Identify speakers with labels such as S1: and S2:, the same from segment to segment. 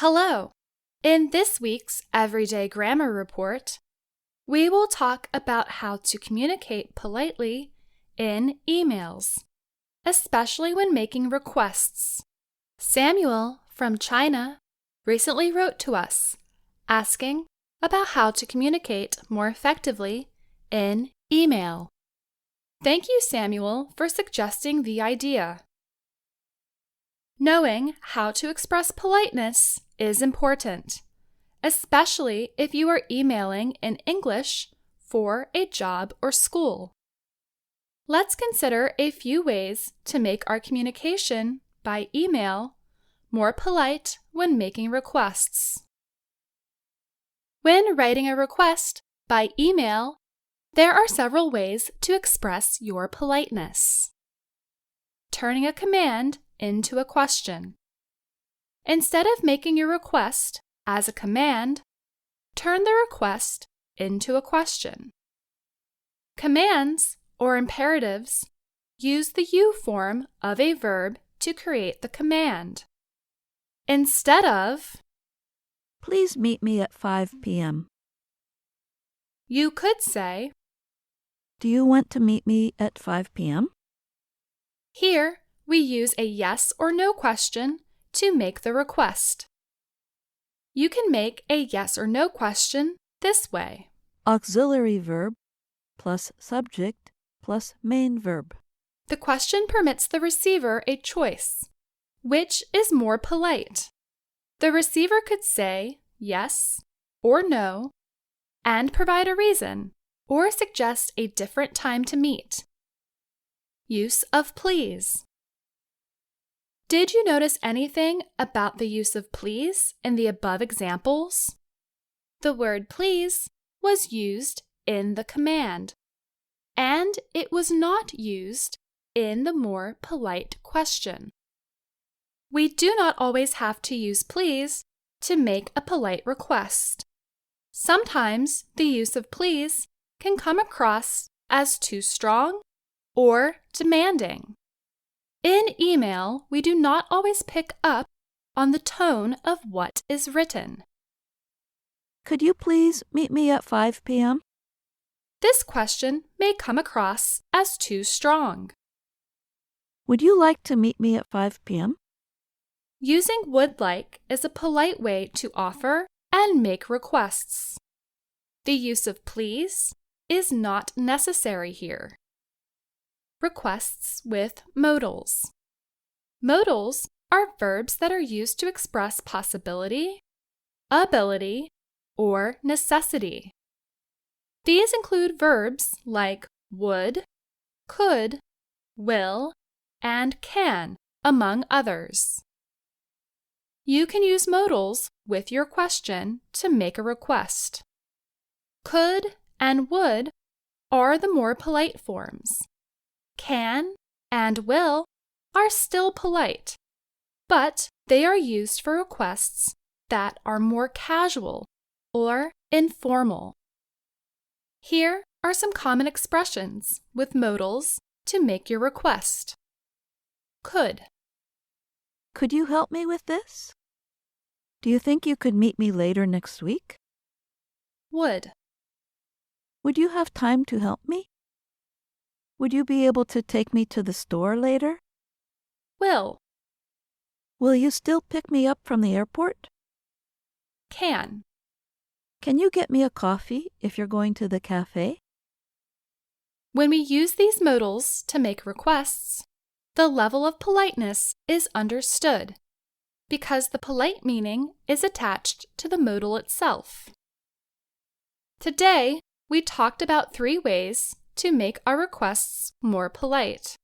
S1: Hello! In this week's Everyday Grammar Report, we will talk about how to communicate politely in emails, especially when making requests. Samuel from China recently wrote to us asking about how to communicate more effectively in email. Thank you, Samuel, for suggesting the idea. Knowing how to express politeness is important, especially if you are emailing in English for a job or school. Let's consider a few ways to make our communication by email more polite when making requests. When writing a request by email, there are several ways to express your politeness. Turning a command into a question. Instead of making your request as a command, turn the request into a question. Commands, or imperatives, use the you form of a verb to create the command. Instead of,
S2: "Please meet me at 5 p.m."
S1: you could say,
S2: "Do you want to meet me at 5 p.m.?"
S1: Here, we use a yes or no question to make the request. You can make a yes or no question this way.
S2: Auxiliary verb plus subject plus main verb.
S1: The question permits the receiver a choice. Which is more polite? The receiver could say yes or no and provide a reason or suggest a different time to meet. Use of please. Did you notice anything about the use of please in the above examples? The word please was used in the command, and it was not used in the more polite question. We do not always have to use please to make a polite request. Sometimes the use of please can come across as too strong or demanding. In email, we do not always pick up on the tone of what is written.
S2: "Could you please meet me at 5 p.m.?"
S1: This question may come across as too strong.
S2: "Would you like to meet me at 5 p.m.?"
S1: Using would like is a polite way to offer and make requests. The use of please is not necessary here. Requests with modals. Modals are verbs that are used to express possibility, ability, or necessity. These include verbs like would, could, will, and can, among others. You can use modals with your question to make a request. Could and would are the more polite forms. Can and will are still polite, but they are used for requests that are more casual or informal. Here are some common expressions with modals to make your request. Could.
S2: "Could you help me with this? Do you think you could meet me later next week?"
S1: Would.
S2: "Would you have time to help me? Would you be able to take me to the store later?"
S1: Will.
S2: "Will you still pick me up from the airport?"
S1: Can.
S2: "Can you get me a coffee if you're going to the cafe?"
S1: When we use these modals to make requests, the level of politeness is understood because the polite meaning is attached to the modal itself. Today, we talked about 3 ways to make our requests more polite.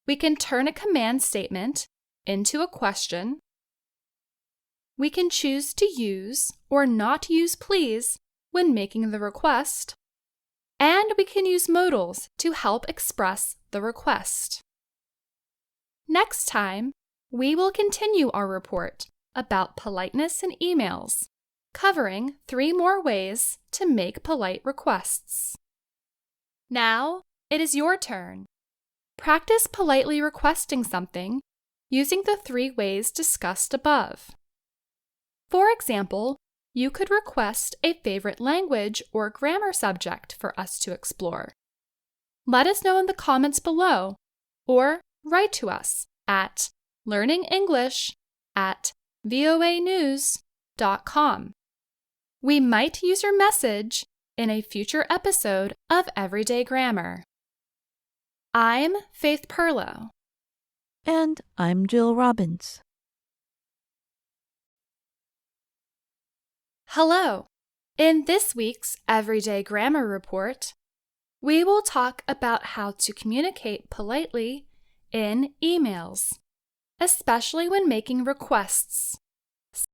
S1: We can turn a command statement into a question. We can choose to use or not use please when making the request. And we can use modals to help express the request. Next time, we will continue our report about politeness in emails, covering 3 more ways to make polite requests. Now, it is your turn. Practice politely requesting something using the 3 ways discussed above. For example, you could request a favorite language or grammar subject for us to explore. Let us know in the comments below or write to us at learningenglish@voanews.com. We might use your message in a future episode of Everyday Grammar. I'm Faith Perlow.
S2: And I'm Jill Robbins.
S1: Hello! In this week's Everyday Grammar Report, we will talk about how to communicate politely in emails, especially when making requests.